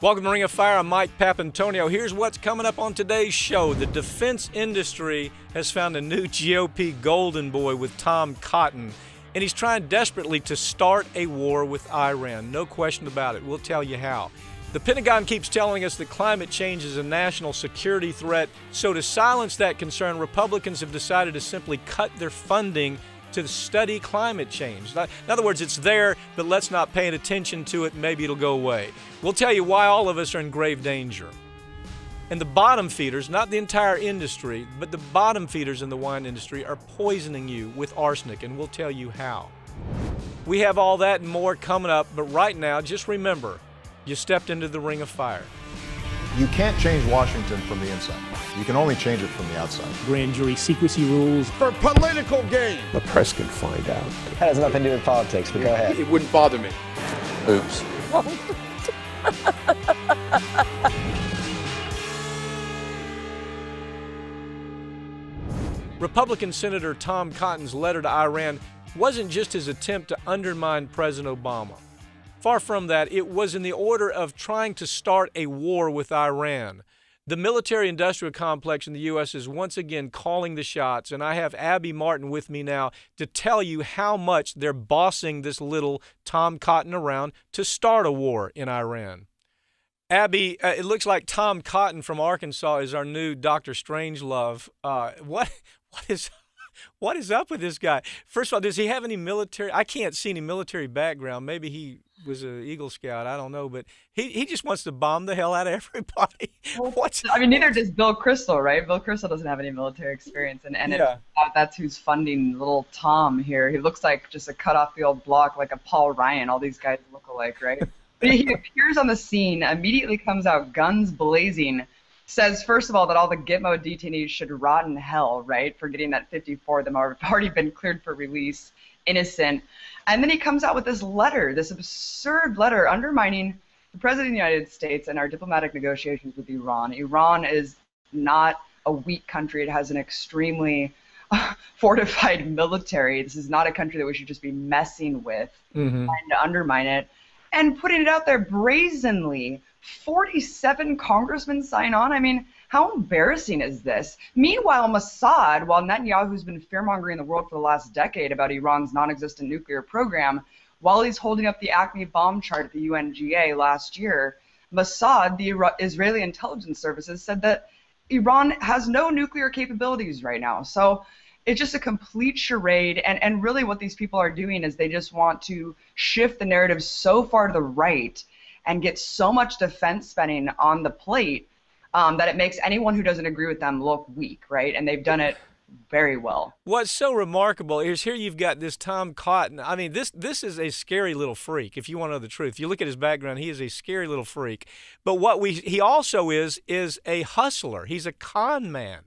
Welcome to Ring of Fire. I'm Mike Papantonio. Here's what's coming up on today's show. The defense industry has found a new GOP golden boy with Tom Cotton, and he's trying desperately to start a war with Iran. No question about it. We'll tell you how. The Pentagon keeps telling us that climate change is a national security threat, so to silence that concern, Republicans have decided to simply cut their funding to study climate change. In other words, it's there, but let's not pay attention to it. Maybe it'll go away. We'll tell you why all of us are in grave danger. And the bottom feeders, not the entire industry, but the bottom feeders in the wine industry are poisoning you with arsenic, and we'll tell you how. We have all that and more coming up, but right now, just remember, you stepped into the ring of fire. You can't change Washington from the inside. You can only change it from the outside. Grand jury secrecy rules. For political gain. The press can find out. That has nothing to do with politics, but go ahead. It wouldn't bother me. Oops. Republican Senator Tom Cotton's letter to Iran wasn't just his attempt to undermine President Obama. Far from that, it was in the order of trying to start a war with Iran. The military-industrial complex in the U.S. is once again calling the shots, and I have Abby Martin with me now to tell you how much they're bossing this little Tom Cotton around to start a war in Iran. Abby, it looks like Tom Cotton from Arkansas is our new Dr. Strangelove. What is up with this guy? First of all, does he have any military? I can't see any military background. Maybe he was an Eagle Scout. I don't know. But he just wants to bomb the hell out of everybody. Neither does Bill Kristol, right? Bill Kristol doesn't have any military experience. And yeah. That's who's funding little Tom here. He looks like just a cut off the old block, like a Paul Ryan. All these guys look alike, right? But he appears on the scene, immediately comes out guns blazing, says, first of all, that all the Gitmo detainees should rot in hell, right, for getting that 54 of them have already been cleared for release, innocent. And then he comes out with this letter, this absurd letter undermining the President of the United States and our diplomatic negotiations with Iran. Iran is not a weak country. It has an extremely fortified military. This is not a country that we should just be messing with and to undermine it. And putting it out there brazenly. 47 congressmen sign on. I mean, how embarrassing is this? Meanwhile, Mossad, while Netanyahu's been fear-mongering the world for the last decade about Iran's non-existent nuclear program, while he's holding up the Acme bomb chart at the UNGA last year, Mossad, the Israeli intelligence services, said that Iran has no nuclear capabilities right now. So it's just a complete charade, and really what these people are doing is they just want to shift the narrative so far to the right and get so much defense spending on the plate that it makes anyone who doesn't agree with them look weak, right? And they've done it very well. What's so remarkable is here you've got this Tom Cotton. I mean, this is a scary little freak, if you want to know the truth. You look at his background, he is a scary little freak. But he also is a hustler. He's a con man.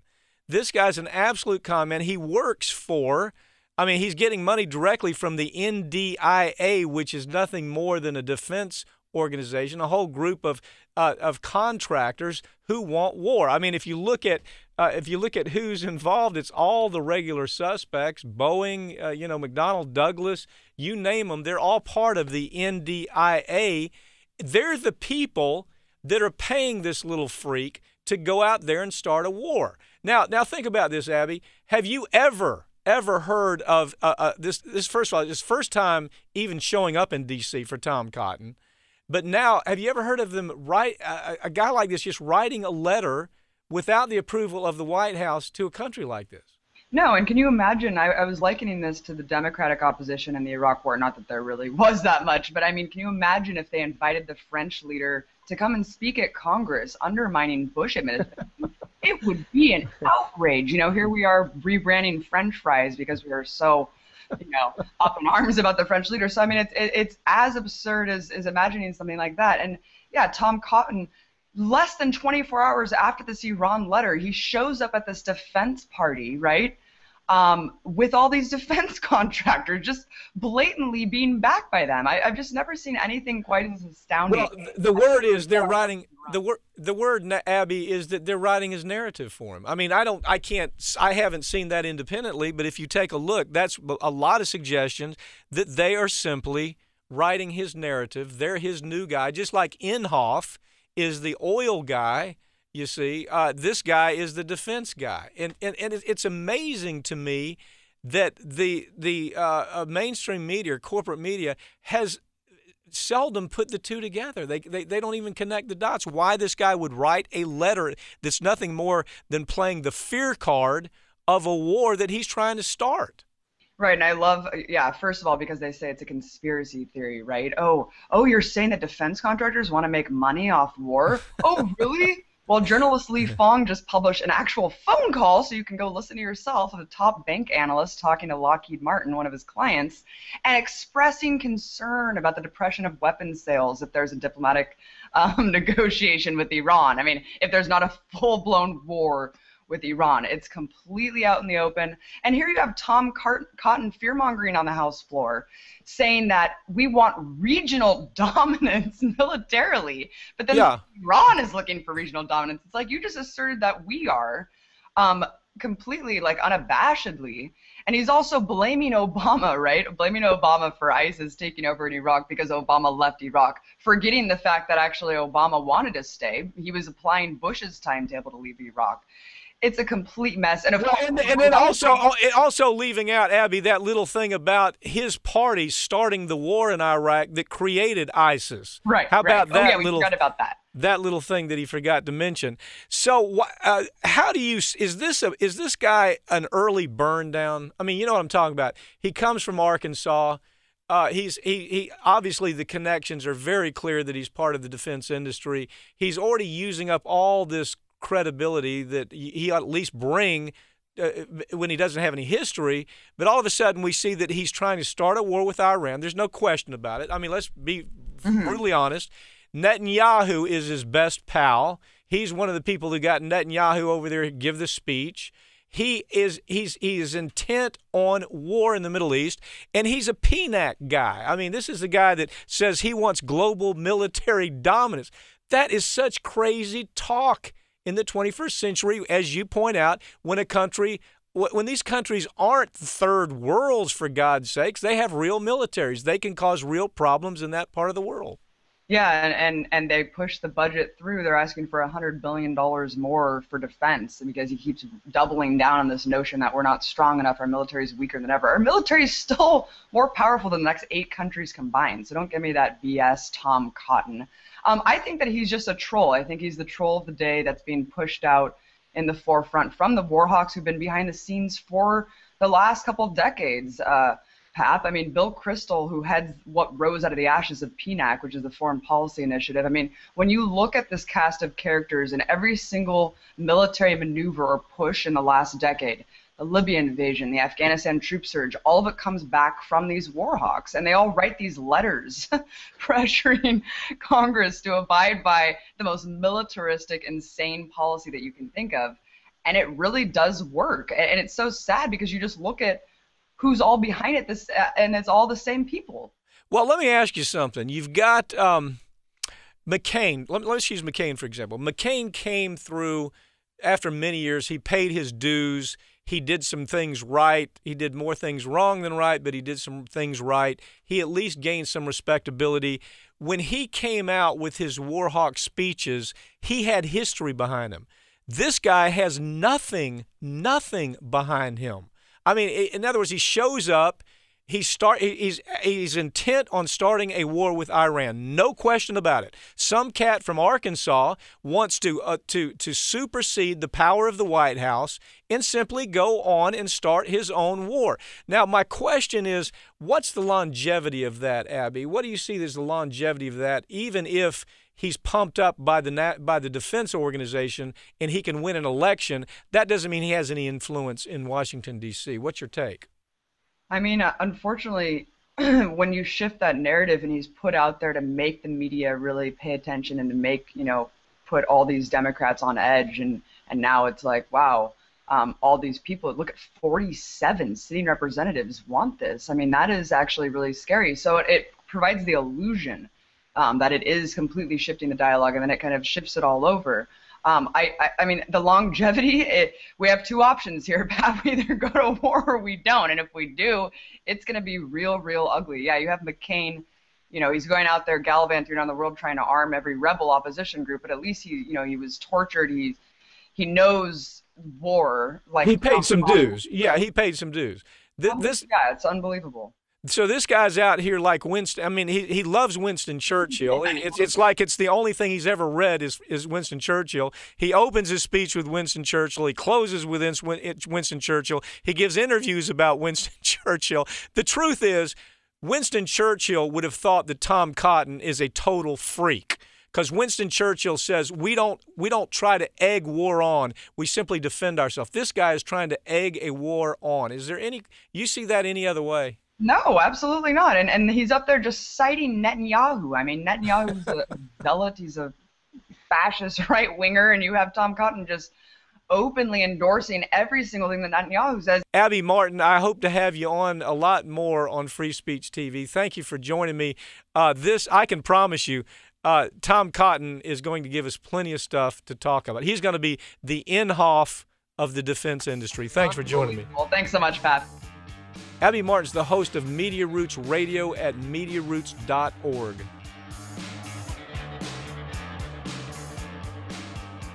This guy's an absolute con man. He works for, he's getting money directly from the NDIA, which is nothing more than a defense organization, a whole group of contractors who want war. I mean, if you look at who's involved, it's all the regular suspects: Boeing, McDonnell Douglas, you name them. They're all part of the NDIA. They're the people that are paying this little freak to go out there and start a war. Now think about this, Abby. Have you ever heard of this? First of all, this first time even showing up in D.C. for Tom Cotton. But now, have you ever heard of them a guy like this just writing a letter without the approval of the White House to a country like this? No, and can you imagine, I was likening this to the Democratic opposition in the Iraq War, not that there really was that much, but I mean, can you imagine if they invited the French leader to come and speak at Congress undermining Bush administration? It would be an outrage. Here we are rebranding French fries because we are so up in arms about the French leader. So, I mean, it's as absurd as imagining something like that. And, yeah, Tom Cotton, less than 24 hours after this Iran letter, he shows up at this defense party, right, with all these defense contractors just blatantly being backed by them. I've just never seen anything quite as astounding. Well, the word is they're writing the word, Abby, is that they're writing his narrative for him. I mean, I haven't seen that independently, but if you take a look, that's a lot of suggestions that they are simply writing his narrative. They're his new guy, just like Inhofe is the oil guy. You see, this guy is the defense guy, and it's amazing to me that the mainstream media, corporate media, has seldom put the two together. They don't even connect the dots. Why this guy would write a letter that's nothing more than playing the fear card of a war that he's trying to start. Right, and I love, yeah, first of all, because they say it's a conspiracy theory, right? Oh, you're saying that defense contractors want to make money off war? Oh, really? Well, journalist Lee Fong just published an actual phone call, so you can go listen to yourself, of a top bank analyst talking to Lockheed Martin, one of his clients, and expressing concern about the depression of weapons sales if there's a diplomatic negotiation with Iran. I mean, if there's not a full-blown war with Iran. It's completely out in the open. And here you have Tom Cotton fear-mongering on the House floor, saying that we want regional dominance militarily, but then Iran is looking for regional dominance. It's like you just asserted that we are, completely, like, unabashedly. And he's also blaming Obama, right? Blaming Obama for ISIS taking over in Iraq because Obama left Iraq, forgetting the fact that actually Obama wanted to stay. He was applying Bush's timetable to leave Iraq. It's a complete mess. And then also leaving out, Abby, that little thing about his party starting the war in Iraq that created ISIS. Right. How about that? We forgot about that. That little thing that he forgot to mention. So, how do you is this guy an early burn down? I mean, you know what I'm talking about. He comes from Arkansas. He obviously the connections are very clear that he's part of the defense industry. He's already using up all this credibility that he at least bring when he doesn't have any history, but all of a sudden we see that he's trying to start a war with Iran. There's no question about it. I mean, let's be brutally honest. Netanyahu is his best pal. He's one of the people who got Netanyahu over there to give the speech. He is intent on war in the Middle East, and he's a PNAC guy. I mean, this is the guy that says he wants global military dominance. That is such crazy talk in the 21st century, as you point out, when these countries aren't third worlds, for God's sakes, they have real militaries. They can cause real problems in that part of the world. Yeah, and they push the budget through. They're asking for $100 billion more for defense because he keeps doubling down on this notion that we're not strong enough, our military is weaker than ever. Our military is still more powerful than the next 8 countries combined, so don't give me that BS, Tom Cotton. I think that he's just a troll. I think he's the troll of the day that's being pushed out in the forefront from the war hawks who've been behind the scenes for the last couple of decades. Pap, I mean, Bill Kristol, who heads what rose out of the ashes of PNAC, which is the Foreign Policy Initiative. I mean, when you look at this cast of characters and every single military maneuver or push in the last decade, the Libya invasion, the Afghanistan troop surge, all of it comes back from these war hawks, and they all write these letters pressuring Congress to abide by the most militaristic, insane policy that you can think of, and it really does work. And it's so sad because you just look at who's all behind it, and it's all the same people. Well, let me ask you something. You've got McCain. Let's use McCain, for example. McCain came through after many years. He paid his dues. He did some things right. He did more things wrong than right, but he did some things right. He at least gained some respectability. When he came out with his war hawk speeches, he had history behind him. This guy has nothing behind him. I mean, in other words, he shows up. He's intent on starting a war with Iran. No question about it. Some cat from Arkansas wants to supersede the power of the White House and simply go on and start his own war. Now, my question is, what's the longevity of that, Abby? What do you see as the longevity of that, even if he's pumped up by the defense organization and he can win an election? That doesn't mean he has any influence in Washington, D.C. What's your take? I mean, unfortunately, when you shift that narrative and he's put out there to make the media really pay attention and to make, put all these Democrats on edge, and now it's like, wow, all these people, look at 47 sitting representatives want this. I mean, that is actually really scary. So it provides the illusion that it is completely shifting the dialogue, and then it kind of shifts it all over. I mean, the longevity, we have 2 options here, Pat. We either go to war or we don't, and if we do, it's going to be real ugly. Yeah, you have McCain he's going out there gallivanting around the world trying to arm every rebel opposition group, but at least he was tortured. He knows war. Like, he paid some dues. Yeah, he paid some dues. Yeah, it's unbelievable. So this guy's out here like Winston. I mean, he loves Winston Churchill. It's like it's the only thing he's ever read is Winston Churchill. He opens his speech with Winston Churchill. He closes with Winston Churchill. He gives interviews about Winston Churchill. The truth is, Winston Churchill would have thought that Tom Cotton is a total freak, because Winston Churchill says we don't try to egg war on. We simply defend ourselves. This guy is trying to egg a war on. Is there you see that any other way? No, absolutely not. And he's up there just citing Netanyahu. I mean, Netanyahu's a zealot. He's a fascist right-winger, and you have Tom Cotton just openly endorsing every single thing that Netanyahu says. Abby Martin, I hope to have you on a lot more on Free Speech TV. Thank you for joining me. I can promise you, Tom Cotton is going to give us plenty of stuff to talk about. He's going to be the Inhofe of the defense industry. Thanks for joining me. Well, thanks so much, Pat. Abby Martin's the host of Media Roots Radio at MediaRoots.org.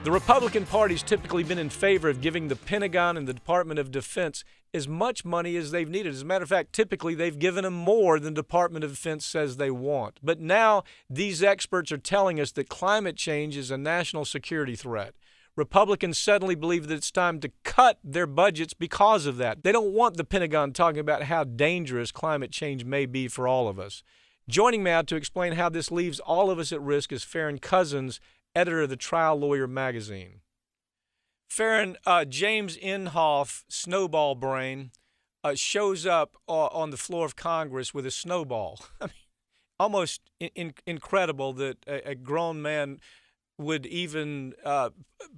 The Republican Party's typically been in favor of giving the Pentagon and the Department of Defense as much money as they've needed. As a matter of fact, typically they've given them more than the Department of Defense says they want. But now these experts are telling us that climate change is a national security threat. Republicans suddenly believe that it's time to cut their budgets because of that. They don't want the Pentagon talking about how dangerous climate change may be for all of us. Joining me now to explain how this leaves all of us at risk is Farron Cousins, editor of the Trial Lawyer magazine. Farron, James Inhofe, snowball brain, shows up on the floor of Congress with a snowball. I mean, almost incredible that a grown man would even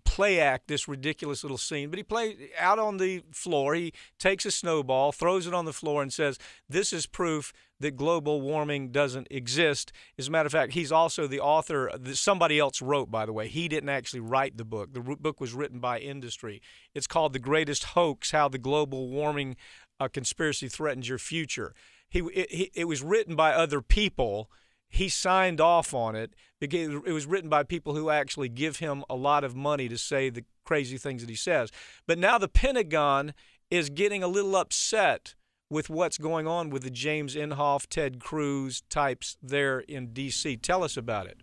play act this ridiculous little scene. But he plays out on the floor. He takes a snowball, throws it on the floor, and says, "This is proof that global warming doesn't exist." As a matter of fact, he's also the author that somebody else wrote, by the way. He didn't actually write the book. The book was written by industry. It's called The Greatest Hoax: How the Global Warming Conspiracy Threatens Your Future. It was written by other people. He signed off on it because it was written by people who actually give him a lot of money to say the crazy things that he says. But now the Pentagon is getting a little upset with what's going on with the James Inhofe, Ted Cruz types there in D.C. Tell us about it.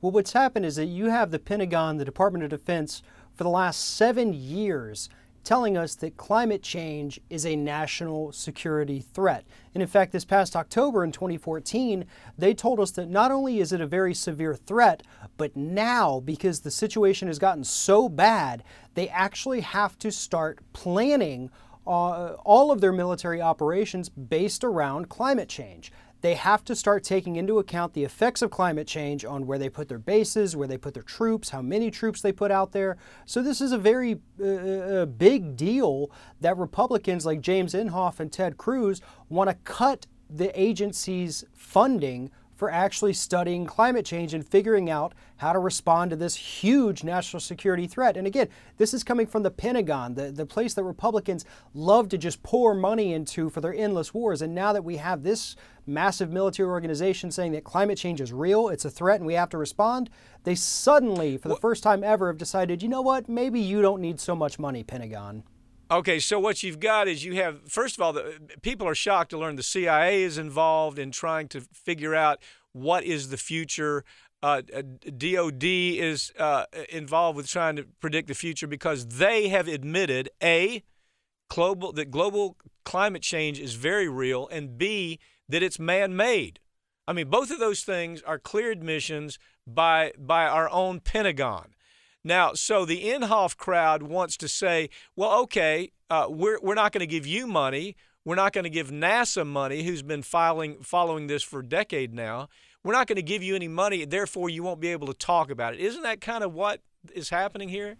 Well, what's happened is that you have the Pentagon, the Department of Defense, for the last 7 years telling us that climate change is a national security threat. And in fact, this past October in 2014, they told us that not only is it a very severe threat, but now, because the situation has gotten so bad, they actually have to start planning all of their military operations based around climate change. They have to start taking into account the effects of climate change on where they put their bases, where they put their troops, how many troops they put out there. So this is a very big deal that Republicans like James Inhofe and Ted Cruz want to cut the agency's funding for actually studying climate change and figuring out how to respond to this huge national security threat. And again, this is coming from the Pentagon, the place that Republicans love to just pour money into for their endless wars. And now that we have this massive military organization saying that climate change is real, it's a threat, and we have to respond, they suddenly, for the first time ever, have decided, you know what, maybe you don't need so much money, Pentagon. Okay, so what you've got is you have, first of all, people are shocked to learn the CIA is involved in trying to figure out what is the future. DOD is involved with trying to predict the future because they have admitted, A, that global climate change is very real, and B, that it's man-made. I mean, both of those things are clear admissions by our own Pentagon. Now, so the Inhofe crowd wants to say, well, okay, we're not going to give you money. We're not going to give NASA money, who's been following this for a decade now. We're not going to give you any money, therefore you won't be able to talk about it. Isn't that kind of what is happening here?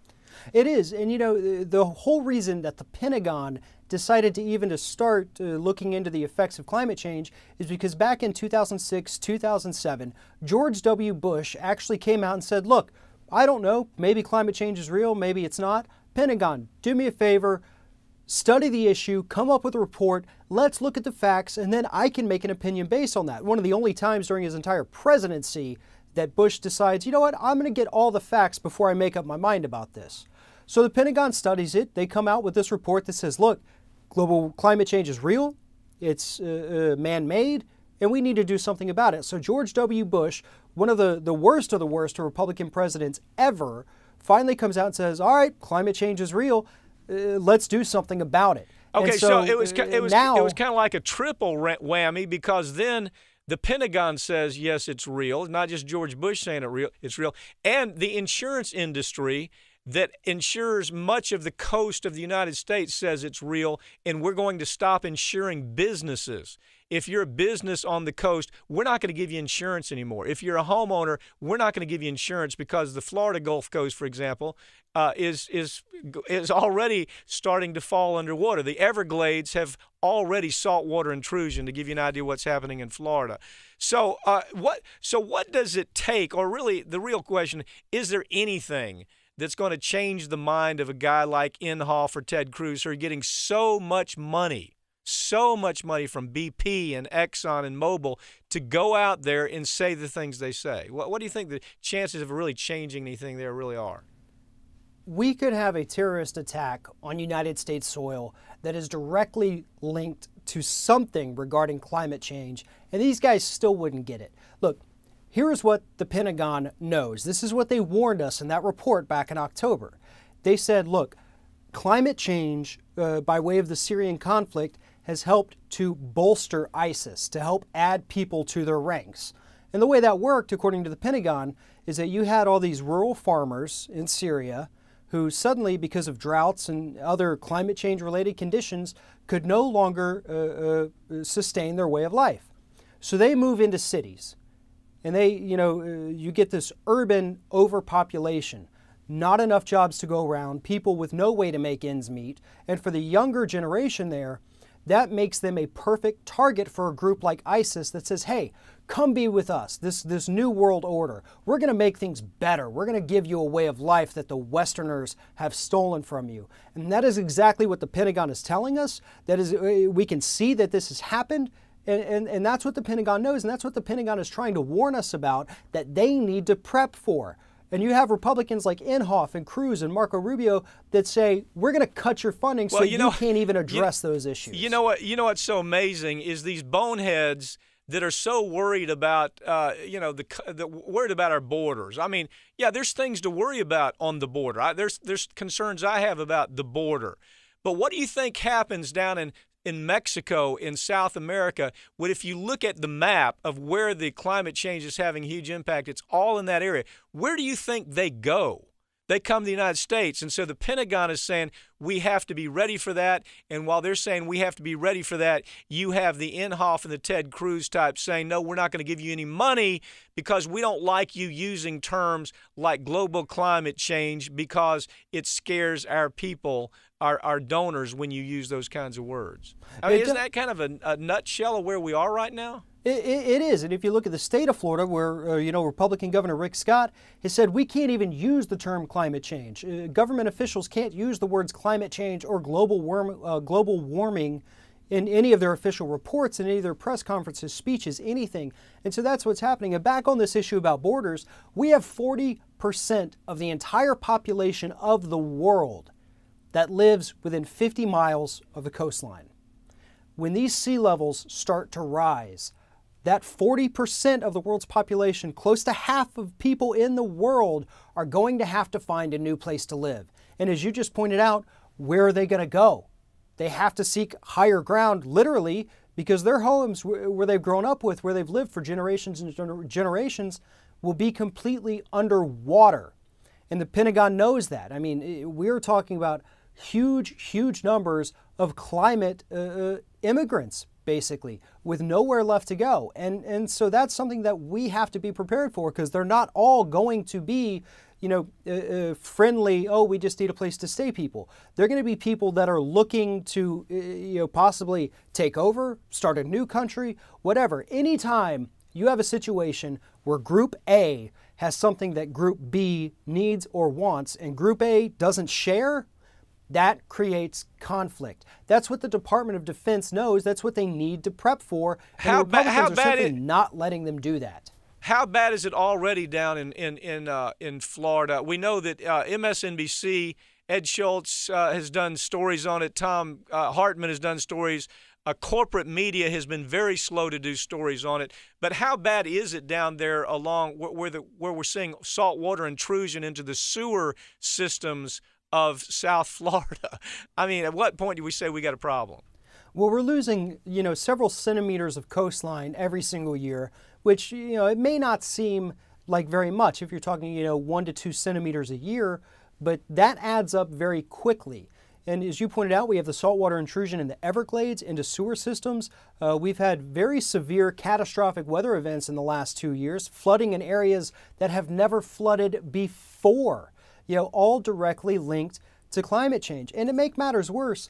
It is. And, you know, the whole reason that the Pentagon decided to start looking into the effects of climate change is because back in 2006, 2007, George W. Bush actually came out and said, look, I don't know, maybe climate change is real, maybe it's not. Pentagon, do me a favor, study the issue, come up with a report, let's look at the facts, and then I can make an opinion based on that. One of the only times during his entire presidency that Bush decides, you know what, I'm going to get all the facts before I make up my mind about this. So the Pentagon studies it. They come out with this report that says, look, global climate change is real, it's man-made, and we need to do something about it. So George W. Bush, one of the worst of the worst Republican presidents ever, finally comes out and says, all right, climate change is real. Let's do something about it. Okay, and so it was kind of like a triple whammy, because then the Pentagon says, yes, it's real. Not just George Bush saying it's real. And the insurance industry that insures much of the coast of the United States says it's real, and we're going to stop insuring businesses. If you're a business on the coast, we're not going to give you insurance anymore. If you're a homeowner, we're not going to give you insurance because the Florida Gulf Coast, for example, is already starting to fall underwater. The Everglades have already saltwater intrusion, to give you an idea what's happening in Florida. So what does it take, or really the real question, is there anything that's going to change the mind of a guy like Inhofe or Ted Cruz, who are getting so much money from BP and Exxon and Mobil to go out there and say the things they say? What do you think the chances of really changing anything there really are? We could have a terrorist attack on United States soil that is directly linked to something regarding climate change, and these guys still wouldn't get it. Look, here is what the Pentagon knows. This is what they warned us in that report back in October. They said, look, climate change by way of the Syrian conflict has helped to bolster ISIS, to help add people to their ranks. And the way that worked, according to the Pentagon, is that you had all these rural farmers in Syria who suddenly, because of droughts and other climate change related conditions, could no longer sustain their way of life. So they move into cities, and you get this urban overpopulation, not enough jobs to go around, people with no way to make ends meet. And for the younger generation there, that makes them a perfect target for a group like ISIS that says, hey, come be with us, this new world order. We're going to make things better. We're going to give you a way of life that the Westerners have stolen from you. And that is exactly what the Pentagon is telling us. That is, we can see that this has happened, and that's what the Pentagon knows, and that's what the Pentagon is trying to warn us about, that they need to prep for. And you have Republicans like Inhofe and Cruz and Marco Rubio that say, we're going to cut your funding so you can't even address those issues. You know what's so amazing is these boneheads that are so worried about, worried about our borders. I mean, yeah, there's things to worry about on the border. There's concerns I have about the border. But what do you think happens down in Mexico, in South America? What if you look at the map of where the climate change is having a huge impact, it's all in that area. Where do you think they go? They come to the United States. And so the Pentagon is saying we have to be ready for that. And while they're saying we have to be ready for that, you have the Inhofe and the Ted Cruz type saying, no, we're not going to give you any money because we don't like you using terms like global climate change because it scares our people, our donors, when you use those kinds of words. I mean, isn't that kind of a nutshell of where we are right now? It is, and if you look at the state of Florida, where Republican Governor Rick Scott has said we can't even use the term climate change. Government officials can't use the words climate change or global warming in any of their official reports, in any of their press conferences, speeches, anything. And so that's what's happening. And back on this issue about borders, we have 40% of the entire population of the world that lives within 50 miles of the coastline. When these sea levels start to rise, that 40% of the world's population, close to half of people in the world, are going to have to find a new place to live. And as you just pointed out, where are they going to go? They have to seek higher ground, literally, because their homes where they've grown up with, where they've lived for generations and generations, will be completely underwater. And the Pentagon knows that. I mean, we're talking about huge numbers of climate immigrants, basically, with nowhere left to go. And so that's something that we have to be prepared for, because they're not all going to be, friendly, oh, we just need a place to stay people. They're going to be people that are looking to, possibly take over, start a new country, whatever. Anytime you have a situation where Group A has something that Group B needs or wants, and Group A doesn't share, That creates conflict. That's what the Department of Defense knows. That's what they need to prep for. And the Republicans are simply not letting them do that. How bad is it already down in Florida? We know that MSNBC, Ed Schultz has done stories on it. Tom Hartman has done stories. Corporate media has been very slow to do stories on it. But how bad is it down there along where we're seeing saltwater intrusion into the sewer systems of South Florida? I mean, at what point do we say we got a problem? Well, we're losing, several centimeters of coastline every single year, which, it may not seem like very much if you're talking, 1 to 2 centimeters a year, but that adds up very quickly. And as you pointed out, we have the saltwater intrusion in the Everglades into sewer systems. We've had very severe catastrophic weather events in the last 2 years, flooding in areas that have never flooded before, all directly linked to climate change. And to make matters worse,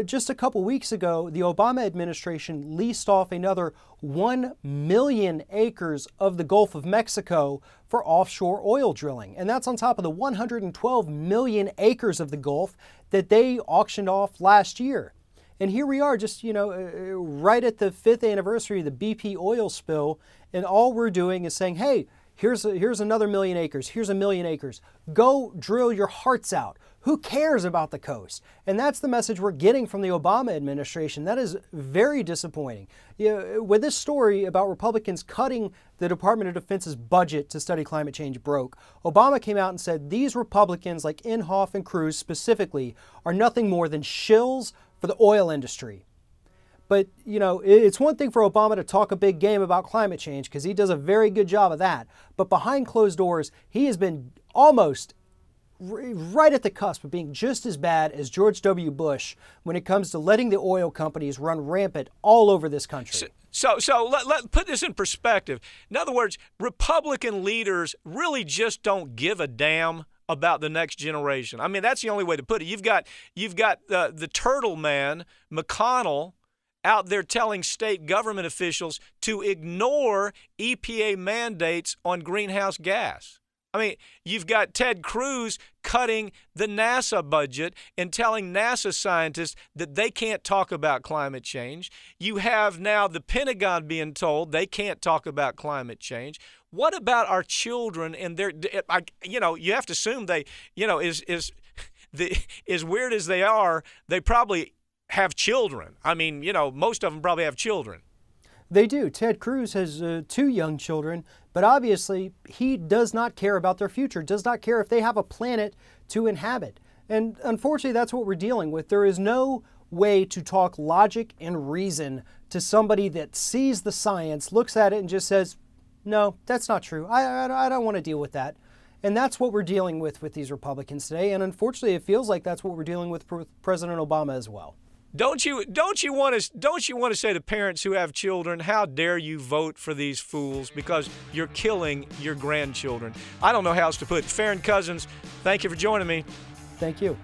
just a couple weeks ago, the Obama administration leased off another 1 million acres of the Gulf of Mexico for offshore oil drilling. And that's on top of the 112 million acres of the Gulf that they auctioned off last year. And here we are just, right at the 5th anniversary of the BP oil spill, and all we're doing is saying, hey, here's another 1 million acres, here's 1 million acres. Go drill your hearts out. Who cares about the coast? And that's the message we're getting from the Obama administration. That is very disappointing. When this story about Republicans cutting the Department of Defense's budget to study climate change broke, Obama came out and said these Republicans, like Inhofe and Cruz specifically, are nothing more than shills for the oil industry. But, it's one thing for Obama to talk a big game about climate change because he does a very good job of that. But behind closed doors, he has been almost right at the cusp of being just as bad as George W. Bush when it comes to letting the oil companies run rampant all over this country. So let's put this in perspective. In other words, Republican leaders really just don't give a damn about the next generation. I mean, that's the only way to put it. You've got the turtle man, McConnell, out there telling state government officials to ignore EPA mandates on greenhouse gas. I mean, you've got Ted Cruz cutting the NASA budget and telling NASA scientists that they can't talk about climate change. You have now the Pentagon being told they can't talk about climate change. What about our children and their, you have to assume they, as weird as they are, they probably have children. I mean, most of them probably have children. They do. Ted Cruz has 2 young children, but obviously he does not care about their future, does not care if they have a planet to inhabit. And unfortunately, that's what we're dealing with. There is no way to talk logic and reason to somebody that sees the science, looks at it, and just says, no, that's not true. I don't want to deal with that. And that's what we're dealing with these Republicans today. And unfortunately, it feels like that's what we're dealing with President Obama as well. Don't you want to say to parents who have children, how dare you vote for these fools because you're killing your grandchildren? I don't know how else to put it. Farron Cousins, thank you for joining me. Thank you.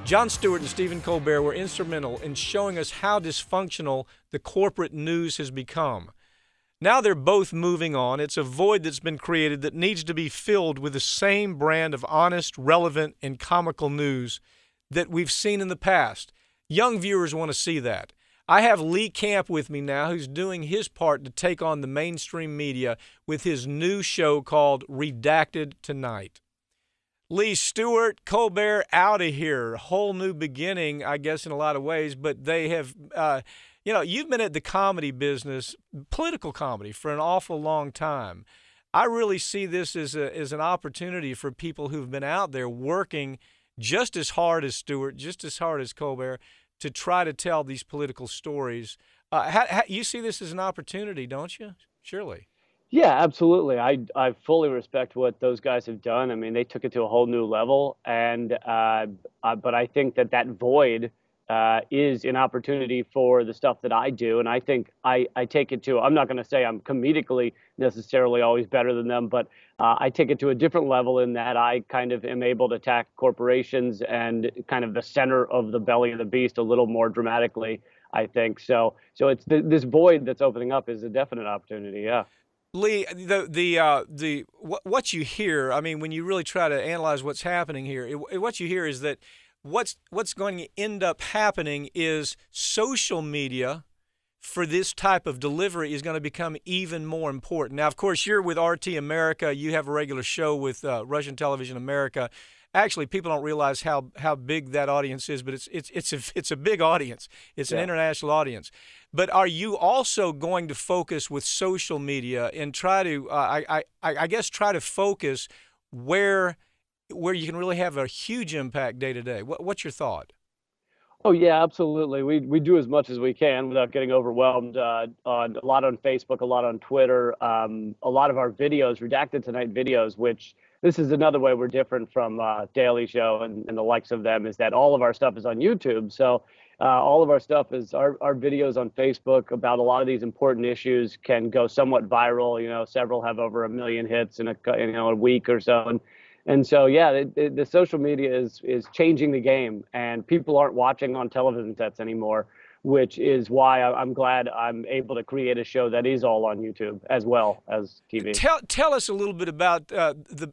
Jon Stewart and Stephen Colbert were instrumental in showing us how dysfunctional the corporate news has become. Now they're both moving on. It's a void that's been created that needs to be filled with the same brand of honest, relevant, and comical news that we've seen in the past. Young viewers want to see that. I have Lee Camp with me now, who's doing his part to take on the mainstream media with his new show called Redacted Tonight. Lee, Stewart, Colbert, out of here. Whole new beginning, I guess, in a lot of ways, but they have... you've been at the comedy business, political comedy, for an awful long time. I really see this as an opportunity for people who've been out there working just as hard as Stewart, just as hard as Colbert, to try to tell these political stories. You see this as an opportunity, don't you? Surely. Yeah, absolutely. I fully respect what those guys have done. I mean, they took it to a whole new level, and but I think that void is an opportunity for the stuff that I do. And I think I take it to, I'm not going to say I'm comedically necessarily always better than them, but I take it to a different level in that I kind of am able to attack corporations and kind of the center of the belly of the beast a little more dramatically, I think. So it's this void that's opening up is a definite opportunity, yeah. Lee, what you hear, I mean, when you really try to analyze what's happening here, what you hear is that what's going to end up happening is social media for this type of delivery is going to become even more important. Now, of course, you're with RT America. You have a regular show with Russian Television America. Actually, people don't realize how big that audience is, but it's a big audience. It's an international audience. But are you also going to focus with social media and try to, I guess, try to focus where you can really have a huge impact day to day? What's your thought? Oh yeah, absolutely. We do as much as we can without getting overwhelmed. On a lot on Facebook, a lot on Twitter, a lot of our videos, Redacted Tonight videos, which this is another way we're different from Daily Show and the likes of them, is that all of our stuff is on YouTube. So all of our stuff is our videos on Facebook about a lot of these important issues can go somewhat viral. You know, several have over 1 million hits in a week or so. And so, yeah, the social media is changing the game, and people aren't watching on television sets anymore, which is why I'm glad I'm able to create a show that is all on YouTube as well as TV. Tell us a little bit about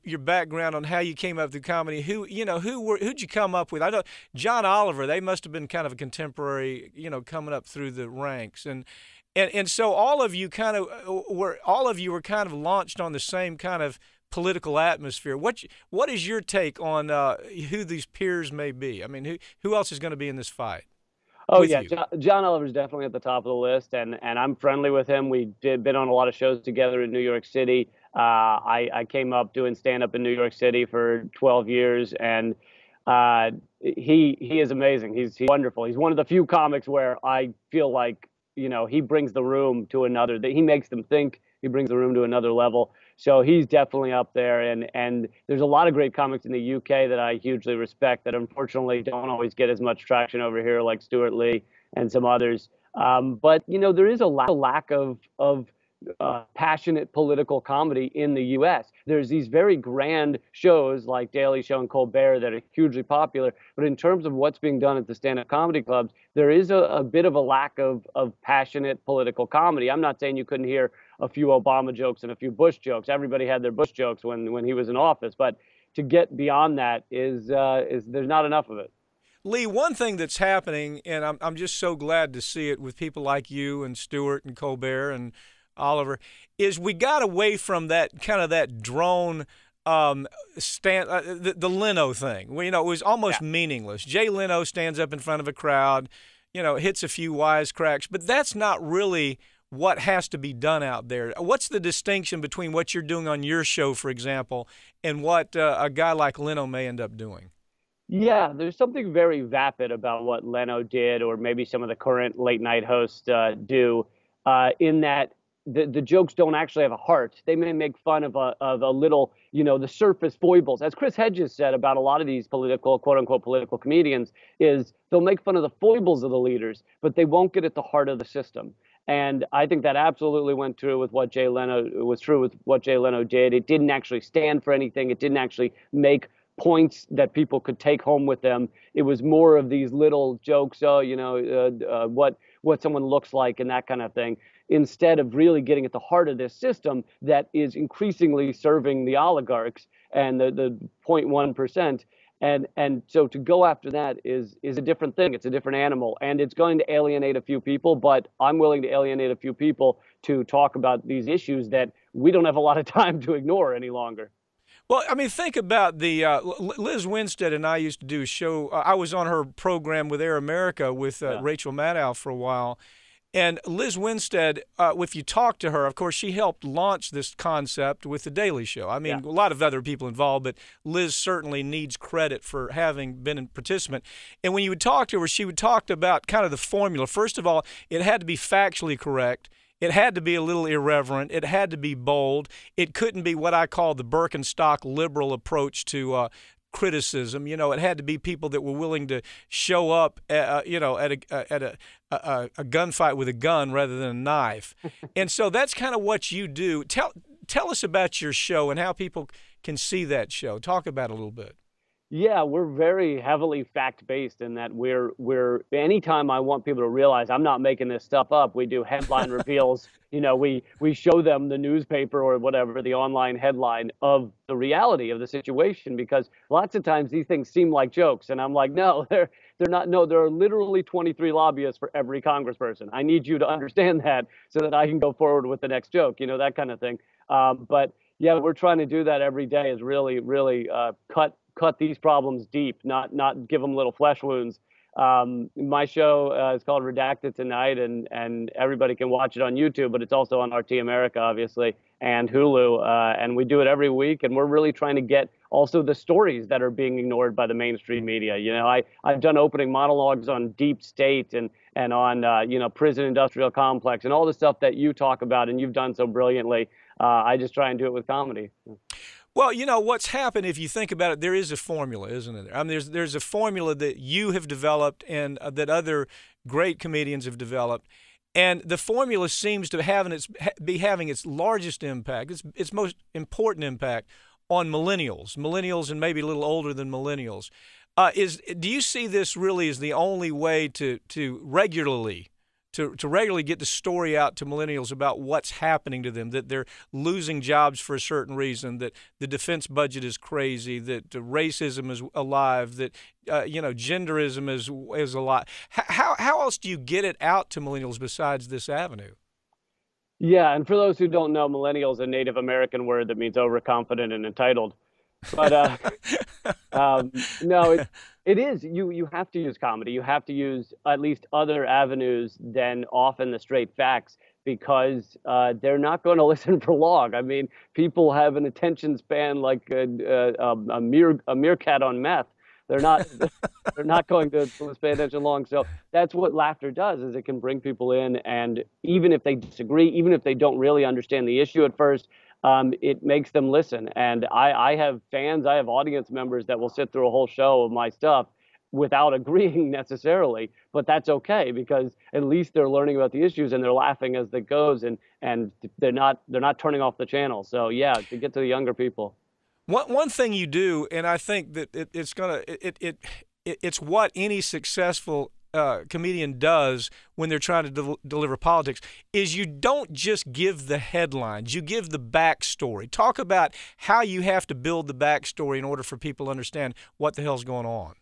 your background on how you came up through comedy. Who'd you come up with? I know John Oliver. They must have been kind of a contemporary, coming up through the ranks, and so all of you were kind of launched on the same kind of political atmosphere. What is your take on who these peers may be? I mean, who else is going to be in this fight? Oh yeah, John Oliver's definitely at the top of the list, and I'm friendly with him. We've been on a lot of shows together in New York City. I came up doing stand-up in New York City for 12 years, and he is amazing. He's wonderful. He's one of the few comics where I feel like he brings the room to another. He makes them think. He brings the room to another level. So he's definitely up there, and there's a lot of great comics in the UK that I hugely respect that unfortunately don't always get as much traction over here, like Stuart Lee and some others. But there is a lack of passionate political comedy in the U.S. There's these very grand shows like Daily Show and Colbert that are hugely popular, but in terms of what's being done at the stand-up comedy clubs, there is a bit of a lack of passionate political comedy. I'm not saying you couldn't hear a few Obama jokes and a few Bush jokes. Everybody had their Bush jokes when he was in office, but to get beyond that is there's not enough of it. Lee, one thing that's happening, and I'm just so glad to see it with people like you and Stewart and Colbert and Oliver, is we got away from that kind of that drone the Leno thing. It was almost meaningless. Jay Leno stands up in front of a crowd, hits a few wisecracks, but that's not really what has to be done out there. What's the distinction between what you're doing on your show, for example, and what a guy like Leno may end up doing? Yeah, there's something very vapid about what Leno did, or maybe some of the current late night hosts do, in that the jokes don't actually have a heart. They may make fun of a little, the surface foibles. As Chris Hedges said about a lot of these political, quote unquote, political comedians, is they'll make fun of the foibles of the leaders, but they won't get at the heart of the system. And I think that absolutely went through with what Jay Leno did. It didn't actually stand for anything. It didn't actually make points that people could take home with them. It was more of these little jokes, what someone looks like and that kind of thing, instead of really getting at the heart of this system that is increasingly serving the oligarchs and the 0.1%. And so to go after that is a different thing. It's a different animal, and it's going to alienate a few people, but I'm willing to alienate a few people to talk about these issues that we don't have a lot of time to ignore any longer. Well, I mean, think about the Liz Winstead and I used to do a show. I was on her program with Air America with Rachel Maddow for a while. And Liz Winstead, if you talk to her, of course, she helped launch this concept with The Daily Show. I mean, a lot of other people involved, but Liz certainly needs credit for having been a participant. And when you would talk to her, she would talk about kind of the formula. First of all, it had to be factually correct. It had to be a little irreverent. It had to be bold. It couldn't be what I call the Birkenstock liberal approach to criticism. It had to be people that were willing to show up, at a gunfight with a gun rather than a knife. And so that's kind of what you do. Tell us about your show and how people can see that show. Talk about it a little bit. Yeah, we're very heavily fact-based in that we're anytime I want people to realize I'm not making this stuff up, we do headline reveals. We show them the newspaper or whatever, the online headline of the reality of the situation, because lots of times these things seem like jokes, and I'm like, no, they're not. No, there are literally 23 lobbyists for every congressperson. I need you to understand that so that I can go forward with the next joke, that kind of thing. But yeah, we're trying to do that every day, is really cut these problems deep, not give them little flesh wounds. My show is called Redacted Tonight, and everybody can watch it on YouTube, but it's also on RT America, obviously, and Hulu. And we do it every week, and we're really trying to get also the stories that are being ignored by the mainstream media. I've done opening monologues on deep state and on prison industrial complex and all the stuff that you talk about, and you've done so brilliantly. I just try and do it with comedy. Well, what's happened, if you think about it, there is a formula, isn't there? I mean, there's a formula that you have developed and that other great comedians have developed, and the formula seems to be having its largest impact, its most important impact on millennials and maybe a little older than millennials. Do you see this really as the only way to regularly get the story out to millennials about what's happening to them, that they're losing jobs for a certain reason, that the defense budget is crazy, that racism is alive, that genderism is alive? How else do you get it out to millennials besides this avenue? Yeah, and for those who don't know, millennial is a Native American word that means overconfident and entitled. But no, it is. You have to use comedy. You have to use at least other avenues than often the straight facts, because they're not going to listen for long. I mean, people have an attention span like a meerkat on meth. They're not going to pay attention long. So that's what laughter does, is it can bring people in, and even if they disagree, even if they don't really understand the issue at first, it makes them listen. And I have fans, I have audience members that will sit through a whole show of my stuff without agreeing necessarily, but that's okay, because at least they're learning about the issues and they're laughing as it goes, and they're not turning off the channel. So yeah, to get to the younger people. One thing you do, and I think that it's what any successful comedian does when they're trying to deliver politics, is you don't just give the headlines, you give the backstory. Talk about how you have to build the backstory in order for people to understand what the hell's going on.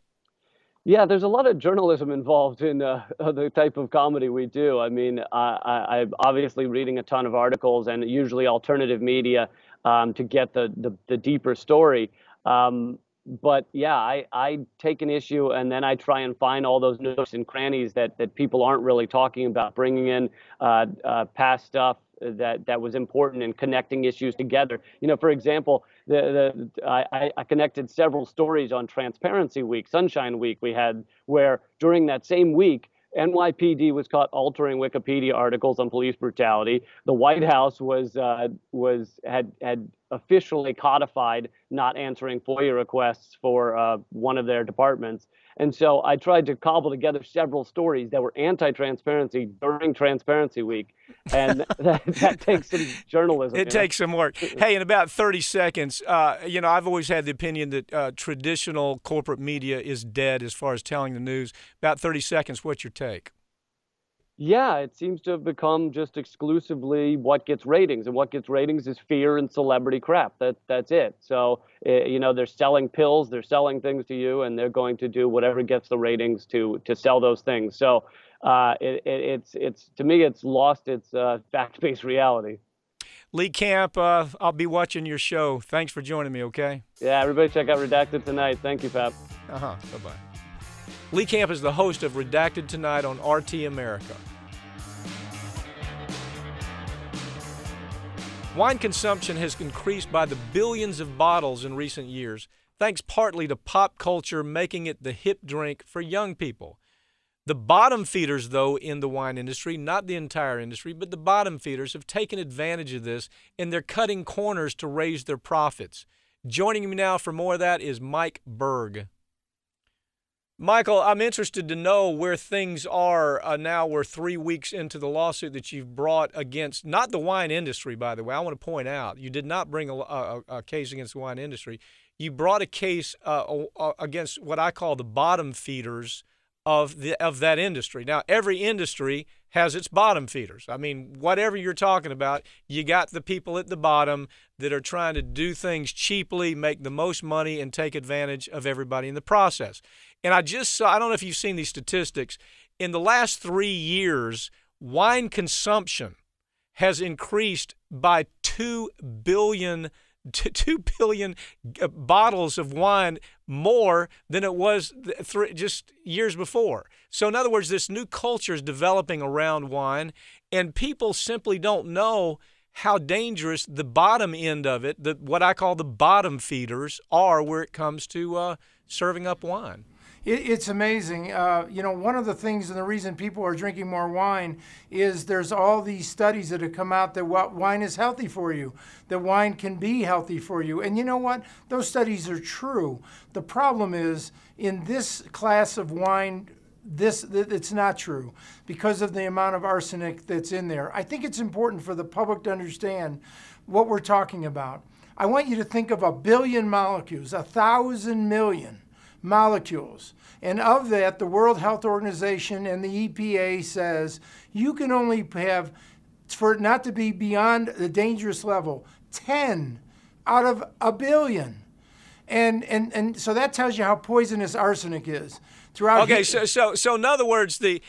Yeah, there's a lot of journalism involved in the type of comedy we do. I mean, I'm obviously reading a ton of articles and usually alternative media to get the deeper story. But yeah, I take an issue and then I try and find all those nooks and crannies that people aren't really talking about, bringing in past stuff that was important and connecting issues together. For example, I connected several stories on Transparency Week, Sunshine Week we had, where during that same week, NYPD was caught altering Wikipedia articles on police brutality. The White House had officially codified not answering FOIA requests for one of their departments. And so I tried to cobble together several stories that were anti-transparency during Transparency Week. And that takes some journalism. It takes some work. Hey, in about 30 seconds, I've always had the opinion that traditional corporate media is dead as far as telling the news. About 30 seconds, what's your take? Yeah, it seems to have become just exclusively what gets ratings, and what gets ratings is fear and celebrity crap. That's it. So, they're selling pills, they're selling things to you, and they're going to do whatever gets the ratings to sell those things. So, it's to me, it's lost its fact-based reality. Lee Camp, I'll be watching your show. Thanks for joining me, okay? Yeah, everybody check out Redacted Tonight. Thank you, Pap. Bye-bye. Lee Camp is the host of Redacted Tonight on RT America. Wine consumption has increased by the billions of bottles in recent years, thanks partly to pop culture making it the hip drink for young people. The bottom feeders, though, in the wine industry, not the entire industry, but the bottom feeders have taken advantage of this, and they're cutting corners to raise their profits. Joining me now for more of that is Mike Berg. Michael, I'm interested to know where things are now. We're 3 weeks into the lawsuit that you've brought against, not the wine industry, by the way. I want to point out, you did not bring a case against the wine industry. you brought a case against what I call the bottom feeders of that industry. Now, every industry has its bottom feeders. I mean, whatever you're talking about, you got the people at the bottom that are trying to do things cheaply, make the most money, and take advantage of everybody in the process. And I just saw, I don't know if you've seen these statistics, in the last 3 years, wine consumption has increased by 2 billion bottles of wine more than it was just years before. So in other words, this new culture is developing around wine, and people simply don't know how dangerous the bottom end of it, what I call the bottom feeders, are where it comes to serving up wine. It's amazing. One of the things and the reason people are drinking more wine is there's all these studies that have come out that wine is healthy for you, that wine can be healthy for you. And you know what? Those studies are true. The problem is in this class of wine, it's not true because of the amount of arsenic that's in there. I think it's important for the public to understand what we're talking about. I want you to think of 1 billion molecules, 1,000 million molecules. And of that, the World Health Organization and the EPA says you can only have, for it not to be beyond the dangerous level, 10 out of 1 billion. And so that tells you how poisonous arsenic is. Okay, so in other words, the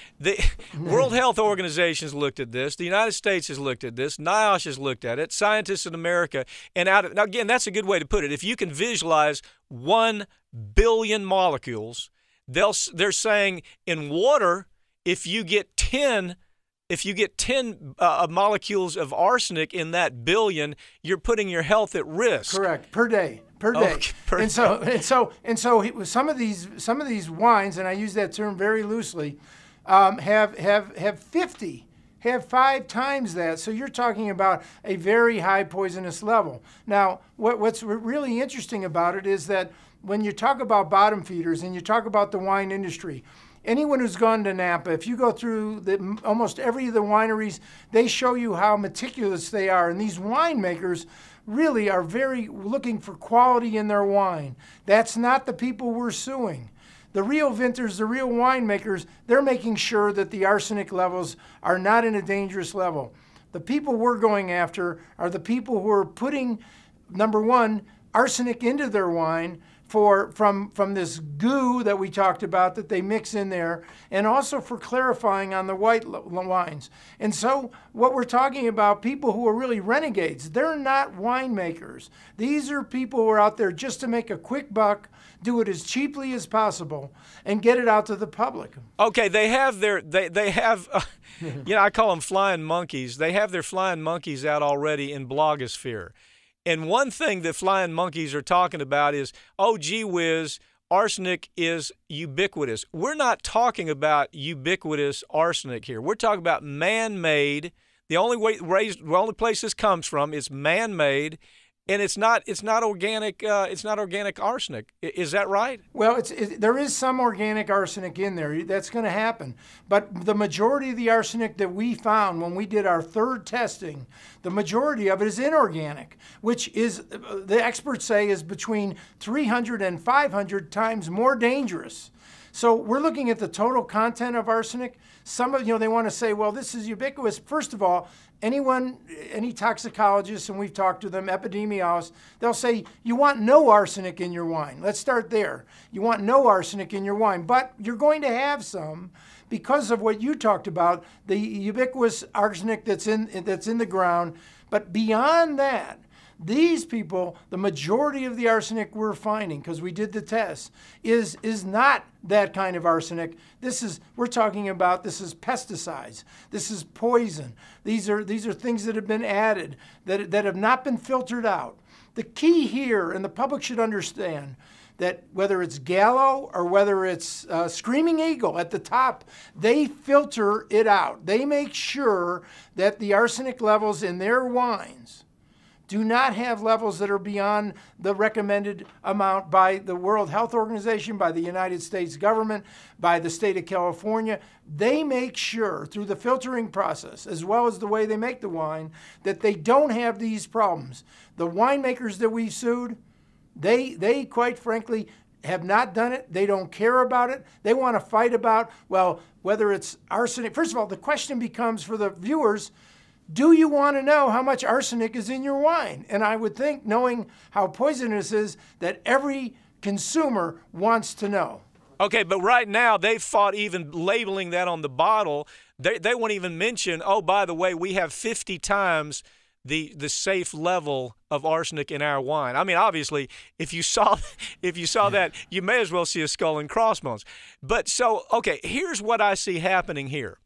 World Health Organization has looked at this, the United States has looked at this, NIOSH has looked at it, scientists in America, and now again, that's a good way to put it. If you can visualize 1 billion molecules, they're saying in water, if you get 10 molecules of arsenic in that billion, you're putting your health at risk. Correct. Per day. And so some of these wines, and I use that term very loosely, have 50, have 5 times that. So you're talking about a very high poisonous level. Now, what's really interesting about it is that when you talk about bottom feeders and you talk about the wine industry, anyone who's gone to Napa, if you go through almost every of the wineries, they show you how meticulous they are. And these winemakers really are very looking for quality in their wine. That's not the people we're suing. The real vintners, the real winemakers, they're making sure that the arsenic levels are not in a dangerous level. The people we're going after are the people who are putting, number one, arsenic into their wine from this goo that we talked about that they mix in there, and also for clarifying on the white wines. And so what we're talking about, people who are really renegades, they're not winemakers. These are people who are out there just to make a quick buck, do it as cheaply as possible, and get it out to the public. Okay, they have I call them flying monkeys. They have their flying monkeys out already in blogosphere. And one thing that flying monkeys are talking about is, oh, gee whiz, arsenic is ubiquitous. We're not talking about ubiquitous arsenic here. We're talking about man-made. The only place this comes from is man-made, and it's not organic. It's not organic arsenic. Is that right? Well, there is some organic arsenic in there. That's going to happen. But the majority of the arsenic that we found when we did our third testing, the majority of it is inorganic, which is, the experts say, is between 300 and 500 times more dangerous. So we're looking at the total content of arsenic. Some of, they want to say, well, this is ubiquitous. First of all, any toxicologist, and we've talked to them, epidemiologists, they'll say, you want no arsenic in your wine. Let's start there. You want no arsenic in your wine, but you're going to have some because of what you talked about, the ubiquitous arsenic that's in the ground. But beyond that, these people, the majority of the arsenic we're finding, because we did the test, is not that kind of arsenic. We're talking about, this is pesticides. This is poison. These are things that have been added, that have not been filtered out. The key here, and the public should understand, that whether it's Gallo or whether it's Screaming Eagle at the top, they filter it out. They make sure that the arsenic levels in their wines do not have levels that are beyond the recommended amount by the World Health Organization, by the United States government, by the state of California. They make sure through the filtering process, as well as the way they make the wine, that they don't have these problems. The winemakers that we sued, They quite frankly have not done it. They don't care about it. They want to fight about, well, whether it's arsenic. First of all, the question becomes for the viewers, do you want to know how much arsenic is in your wine? And I would think, knowing how poisonous it is, that every consumer wants to know. Okay, but right now they've fought even labeling that on the bottle. They won't even mention, oh, by the way, we have 50 times the safe level of arsenic in our wine. I mean, obviously, if you saw that, you may as well see a skull and crossbones. But so, okay, here's what I see happening here.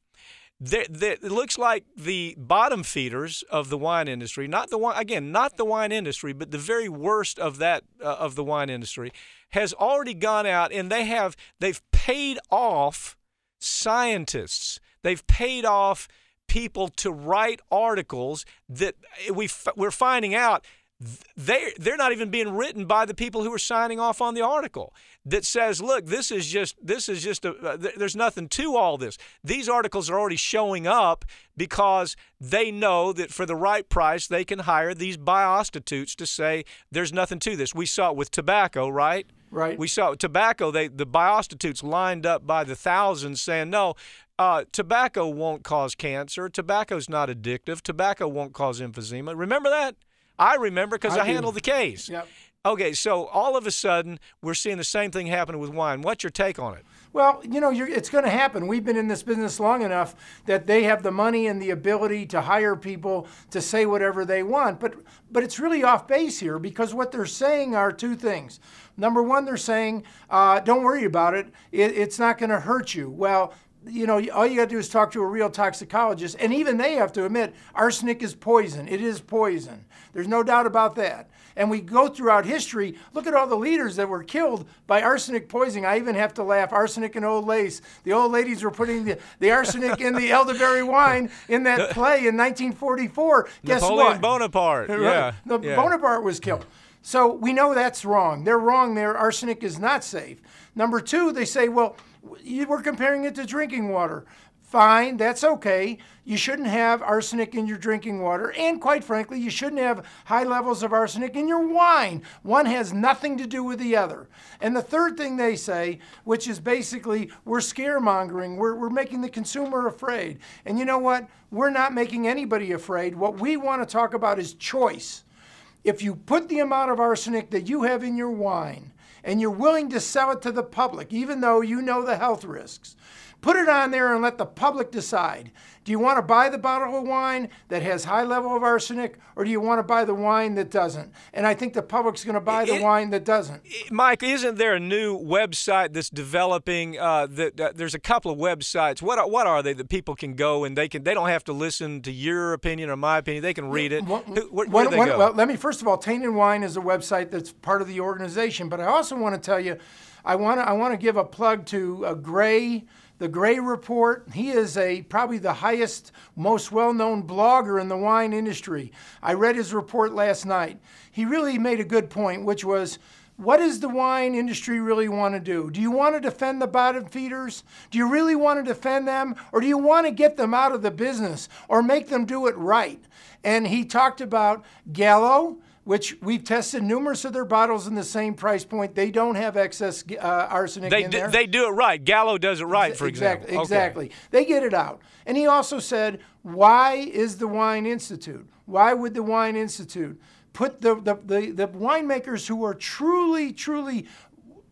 It looks like the bottom feeders of the wine industry, not the wine industry, but the very worst of that of the wine industry, has already gone out and they've paid off scientists. They've paid off people to write articles that we're finding out they're not even being written by the people who are signing off on the article that says, look, this is just there's nothing to all this. These articles are already showing up because they know that for the right price they can hire these biostitutes to say there's nothing to this. We saw it with tobacco, right? Right. We saw tobacco, the biostitutes lined up by the thousands saying, no, tobacco won't cause cancer. Tobacco's not addictive. Tobacco won't cause emphysema. Remember that? I remember because I handled the case. Yep. Okay, so all of a sudden, we're seeing the same thing happen with wine. What's your take on it? Well, you know, it's going to happen. We've been in this business long enough that they have the money and the ability to hire people to say whatever they want. But it's really off base here because what they're saying are two things. Number one, they're saying, don't worry about it. It's not going to hurt you. Well, you know, all you got to do is talk to a real toxicologist, and even they have to admit arsenic is poison. It is poison. There's no doubt about that. And we go throughout history, look at all the leaders that were killed by arsenic poisoning. I even have to laugh, arsenic and old lace. The old ladies were putting the arsenic in the elderberry wine in that play in 1944. Guess what? Napoleon Bonaparte, yeah. Bonaparte was killed. So we know that's wrong. They're wrong there. Arsenic is not safe. Number two, they say, well, we're comparing it to drinking water. Fine, that's okay. You shouldn't have arsenic in your drinking water. And quite frankly, you shouldn't have high levels of arsenic in your wine. One has nothing to do with the other. And the third thing they say, which is basically we're scaremongering, we're making the consumer afraid. And you know what? We're not making anybody afraid. What we want to talk about is choice. If you put the amount of arsenic that you have in your wine and you're willing to sell it to the public, even though you know the health risks, put it on there and let the public decide. Do you want to buy the bottle of wine that has high level of arsenic, or do you want to buy the wine that doesn't? And I think the public's going to buy the wine that doesn't. Mike, isn't there a new website that's developing? There's a couple of websites. What are they that people can go and they don't have to listen to your opinion or my opinion? They can read it. Where do they go? Well, let me first of all, Tainted Wine is a website that's part of the organization. But I also want to tell you, I want to give a plug to the Gray Report. He is probably the highest, most well-known blogger in the wine industry. I read his report last night. He really made a good point, which was, what does the wine industry really want to do? Do you want to defend the bottom feeders? Do you really want to defend them? Or do you want to get them out of the business or make them do it right? And he talked about Gallo, which we've tested numerous of their bottles in the same price point. They don't have excess arsenic in there. They do it right. Gallo does it right, for example. Exactly. Okay. They get it out. And he also said, why is the Wine Institute? Why would the Wine Institute put the winemakers who are truly, truly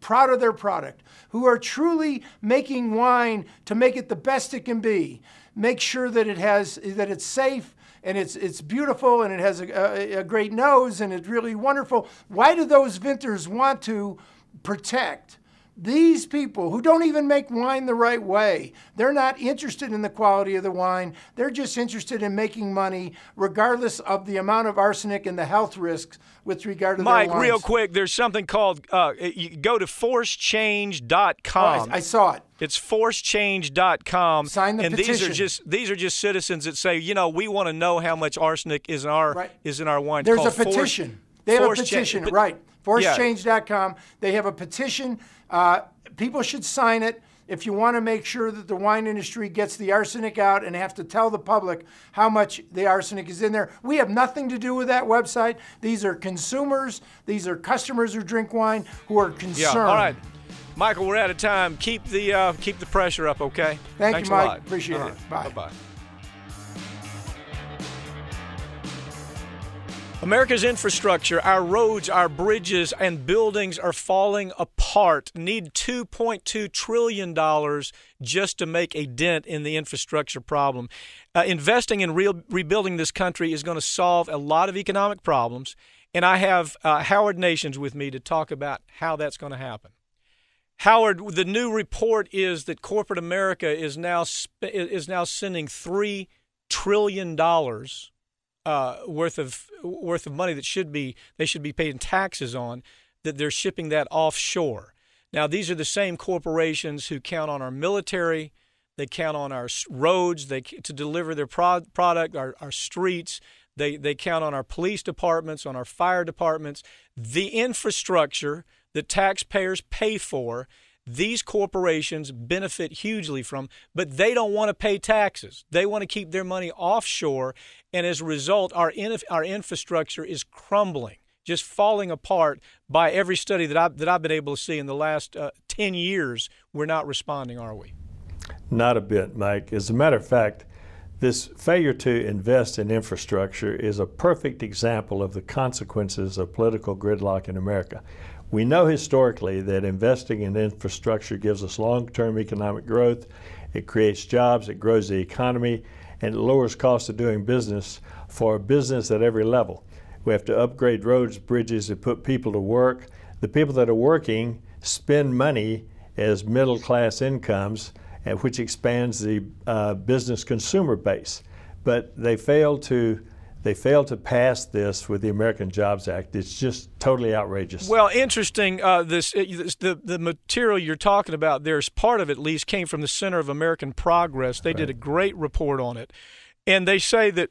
proud of their product, who are truly making wine to make it the best it can be, make sure that it's safe, and it's beautiful, and it has a great nose, and it's really wonderful. Why do those vintners want to protect these people who don't even make wine the right way? They're not interested in the quality of the wine. They're just interested in making money, regardless of the amount of arsenic and the health risks with regard to their wines. Mike, real quick, there's something called, you go to forcechange.com. Oh, I saw it. It's forcechange.com. Sign the petition. These are just citizens that say, you know, we want to know how much arsenic is in our wine. There's a petition. They have a petition, right. Forcechange.com. They have a petition. People should sign it. if you want to make sure that the wine industry gets the arsenic out and have to tell the public how much the arsenic is in there. We have nothing to do with that website. These are consumers. These are customers who drink wine who are concerned. Yeah, all right. Michael, we're out of time. Keep the pressure up, okay? Thanks you, Mike. a lot. Appreciate it. Bye. Bye-bye. America's infrastructure, our roads, our bridges, and buildings are falling apart. Need $2.2 trillion just to make a dent in the infrastructure problem. Investing in rebuilding this country is going to solve a lot of economic problems, and I have Howard Nations with me to talk about how that's going to happen. Howard, the new report is that corporate America is now sending $3 trillion worth of money that they should be paying taxes on, that they're shipping that offshore. Now, these are the same corporations who count on our military, they count on our roads to deliver their product, our streets. They count on our police departments, on our fire departments, the infrastructure that taxpayers pay for. These corporations benefit hugely from, but they don't want to pay taxes. They want to keep their money offshore, and as a result, our infrastructure is crumbling, just falling apart by every study that I've been able to see in the last 10 years. We're not responding, are we? Not a bit, Mike. As a matter of fact, this failure to invest in infrastructure is a perfect example of the consequences of political gridlock in America. We know historically that investing in infrastructure gives us long-term economic growth, it creates jobs, it grows the economy, and it lowers costs of doing business for business at every level. We have to upgrade roads, bridges, and put people to work. The people that are working spend money as middle-class incomes, which expands the business consumer base. But they failed to pass this with the American Jobs Act. It's just totally outrageous. Well, interesting. The material you're talking about, there's part of it, at least, came from the Center of American Progress. They did a great report on it, and they say that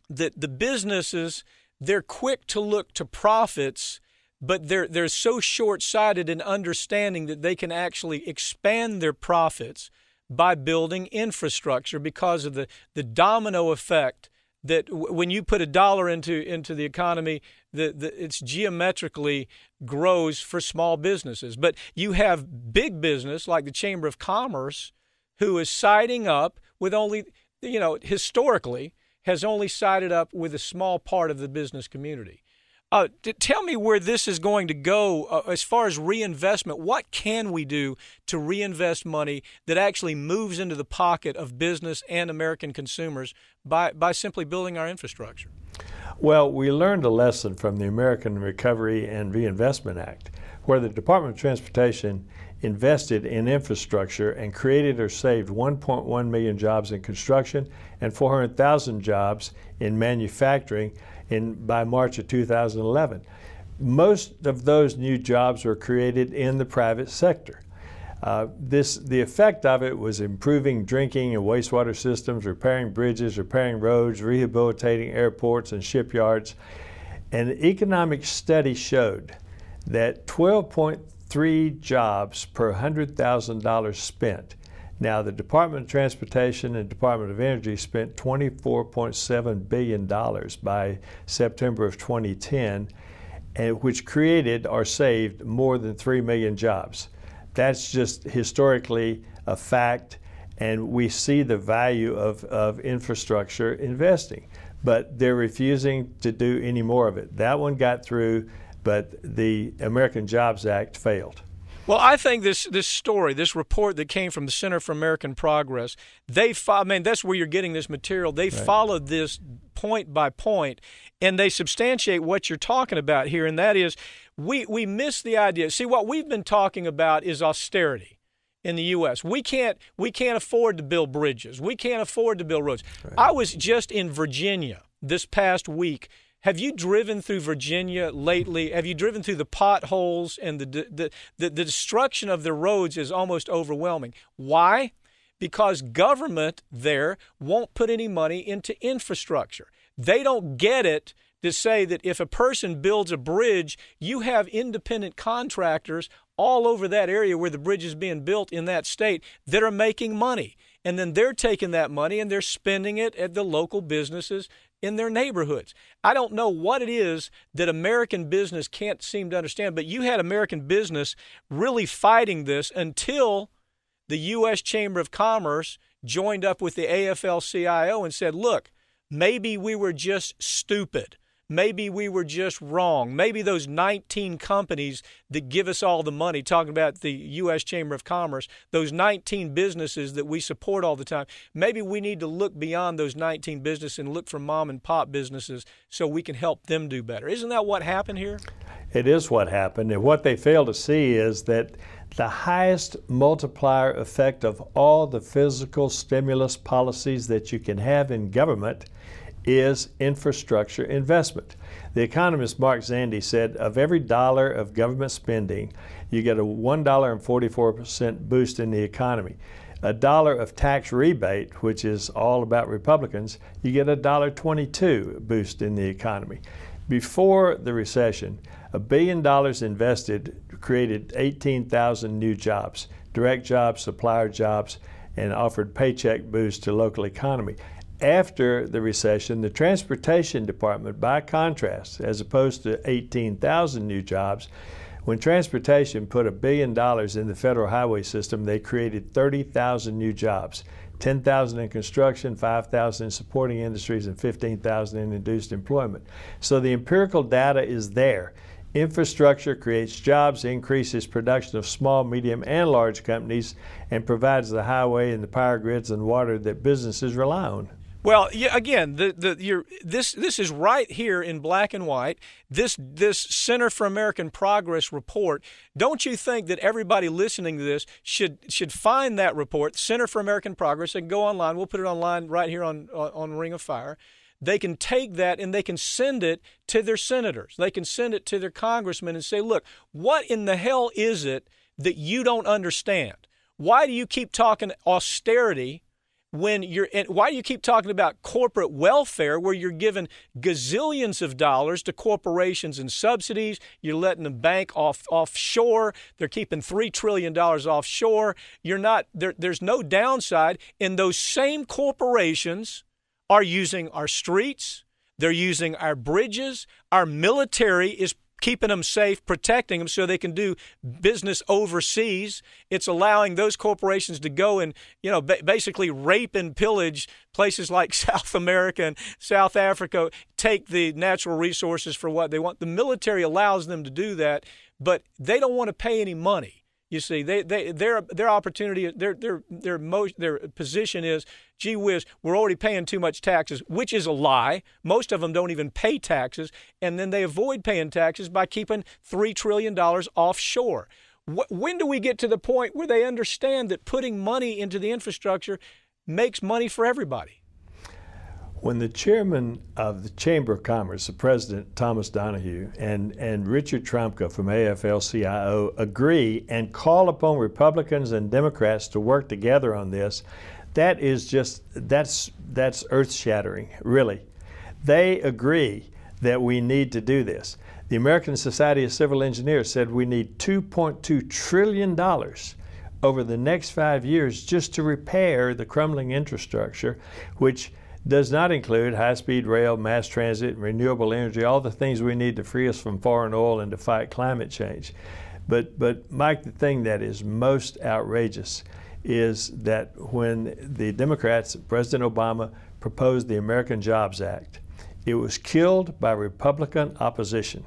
the businesses, they're quick to look to profits, but they're so short-sighted in understanding that they can actually expand their profits by building infrastructure because of the domino effect that when you put $1 into the economy, it's geometrically grows for small businesses. But you have big business like the Chamber of Commerce, who is siding up with only, historically has only sided up with a small part of the business community. Tell me where this is going to go as far as reinvestment. What can we do to reinvest money that actually moves into the pocket of business and American consumers by simply building our infrastructure? Well, we learned a lesson from the American Recovery and Reinvestment Act, where the Department of Transportation invested in infrastructure and created or saved 1.1 million jobs in construction and 400,000 jobs in manufacturing by March of 2011. Most of those new jobs were created in the private sector. The effect of it was improving drinking and wastewater systems, repairing bridges, repairing roads, rehabilitating airports and shipyards. An economic study showed that 12.3 jobs per $100,000 spent. Now, the Department of Transportation and Department of Energy spent $24.7 billion by September of 2010, which created or saved more than 3 million jobs. That's just historically a fact, and we see the value of infrastructure investing. But they're refusing to do any more of it. That one got through, but the American Jobs Act failed. Well, I think this story, this report that came from the Center for American Progress, that's where you're getting this material. They followed this point by point, and they substantiate what you're talking about here, and that is we miss the idea. See, what we've been talking about is austerity in the U.S. We can't afford to build bridges. We can't afford to build roads. Right. I was just in Virginia this past week. Have you driven through Virginia lately? Have you driven through the potholes and the destruction of the roads is almost overwhelming? Why? Because government there won't put any money into infrastructure. They don't get it to say that if a person builds a bridge, you have independent contractors all over that area where the bridge is being built in that state that are making money. And then they're taking that money and they're spending it at the local businesses in their neighborhoods. I don't know what it is that American business can't seem to understand, but you had American business really fighting this until the U.S. Chamber of Commerce joined up with the AFL-CIO and said, look, maybe we were just stupid. Maybe we were just wrong. Maybe those 19 companies that give us all the money, talking about the U.S. Chamber of Commerce, those 19 businesses that we support all the time, maybe we need to look beyond those 19 businesses and look for mom and pop businesses so we can help them do better. Isn't that what happened here? It is what happened. And what they fail to see is that the highest multiplier effect of all the fiscal stimulus policies that you can have in government is infrastructure investment. The economist Mark Zandi said of every dollar of government spending, you get a $1.44 boost in the economy. A dollar of tax rebate, which is all about Republicans, you get a $1.22 boost in the economy. Before the recession, $1 billion invested created 18,000 new jobs, direct jobs, supplier jobs, and offered paycheck boosts to local economy. After the recession, the transportation department, by contrast, as opposed to 18,000 new jobs, when transportation put $1 billion in the federal highway system, they created 30,000 new jobs, 10,000 in construction, 5,000 in supporting industries, and 15,000 in induced employment. So the empirical data is there. Infrastructure creates jobs, increases production of small, medium, and large companies, and provides the highway and the power grids and water that businesses rely on. Well, yeah, again, this is right here in black and white. This Center for American Progress report. Don't you think that everybody listening to this should find that report, Center for American Progress, and go online? We'll put it online right here on Ring of Fire. They can take that and they can send it to their senators. They can send it to their congressmen and say, look, what in the hell is it that you don't understand? Why do you keep talking austerity why do you keep talking about corporate welfare where you're giving gazillions of dollars to corporations and subsidies? You're letting them bank offshore. They're keeping $3 trillion offshore. There's no downside. And those same corporations are using our streets. They're using our bridges. Our military is keeping them safe, protecting them so they can do business overseas. It's allowing those corporations to go and, basically rape and pillage places like South America and South Africa, take the natural resources for what they want. The military allows them to do that, but they don't want to pay any money. You see, their opportunity, their position is, gee whiz, we're already paying too much taxes, which is a lie. Most of them don't even pay taxes, and then they avoid paying taxes by keeping $3 trillion offshore. When do we get to the point where they understand that putting money into the infrastructure makes money for everybody? When the chairman of the Chamber of Commerce, the president, Thomas Donahue, and Richard Trumka from AFL-CIO agree and call upon Republicans and Democrats to work together on this, that's earth-shattering, really. They agree that we need to do this. The American Society of Civil Engineers said we need $2.2 trillion over the next 5 years just to repair the crumbling infrastructure, which does not include high-speed rail, mass transit, renewable energy, all the things we need to free us from foreign oil and to fight climate change. But Mike, the thing that is most outrageous is that when the Democrats, President Obama, proposed the American Jobs Act, it was killed by Republican opposition.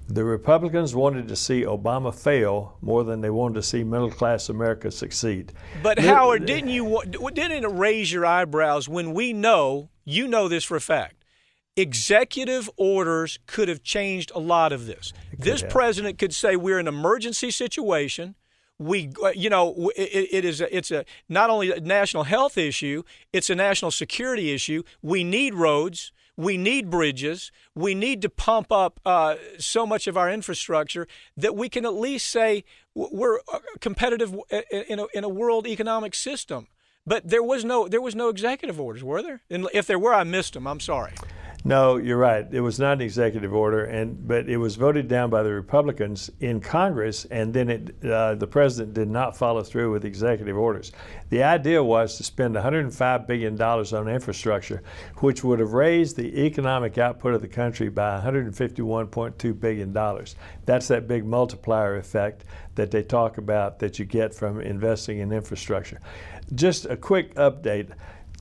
The Republicans wanted to see Obama fail more than they wanted to see middle-class America succeed. But Howard, didn't it raise your eyebrows when we know, you know this for a fact, executive orders could have changed a lot of this. This president could say we're in an emergency situation. It's not only a national health issue, it's a national security issue. We need roads. We need bridges. We need to pump up so much of our infrastructure that we can at least say we're competitive in a world economic system. But there was no executive orders, were there? And if there were, I missed them. I'm sorry. No, you're right. It was not an executive order, but it was voted down by the Republicans in Congress, and then the president did not follow through with executive orders. The idea was to spend $105 billion on infrastructure, which would have raised the economic output of the country by $151.2 billion. That's that big multiplier effect that they talk about that you get from investing in infrastructure. Just a quick update.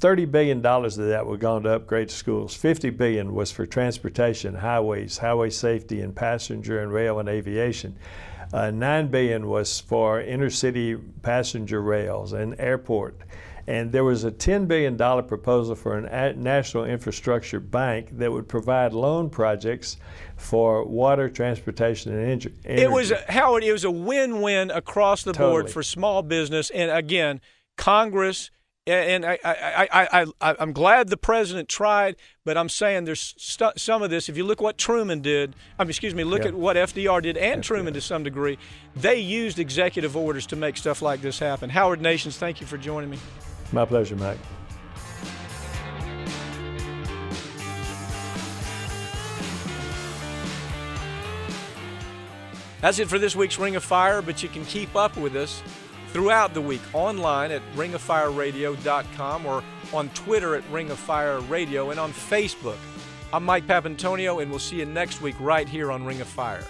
$30 billion of that were gone to upgrade schools. $50 billion was for transportation, highways, highway safety, and passenger and rail and aviation. $9 billion was for intercity passenger rails and airport. And there was a $10 billion proposal for a national infrastructure bank that would provide loan projects for water, transportation, and energy. It was, Howard, it was a win-win across the board for small business. And again, Congress. And I'm glad the president tried, but I'm saying there's some of this. If you look what Truman did, look at what FDR did and Truman to some degree, they used executive orders to make stuff like this happen. Howard Nations, thank you for joining me. My pleasure, Mike. That's it for this week's Ring of Fire, but you can keep up with us throughout the week online at ringoffireradio.com or on Twitter at Ring of Fire Radio and on Facebook. I'm Mike Papantonio, and we'll see you next week right here on Ring of Fire.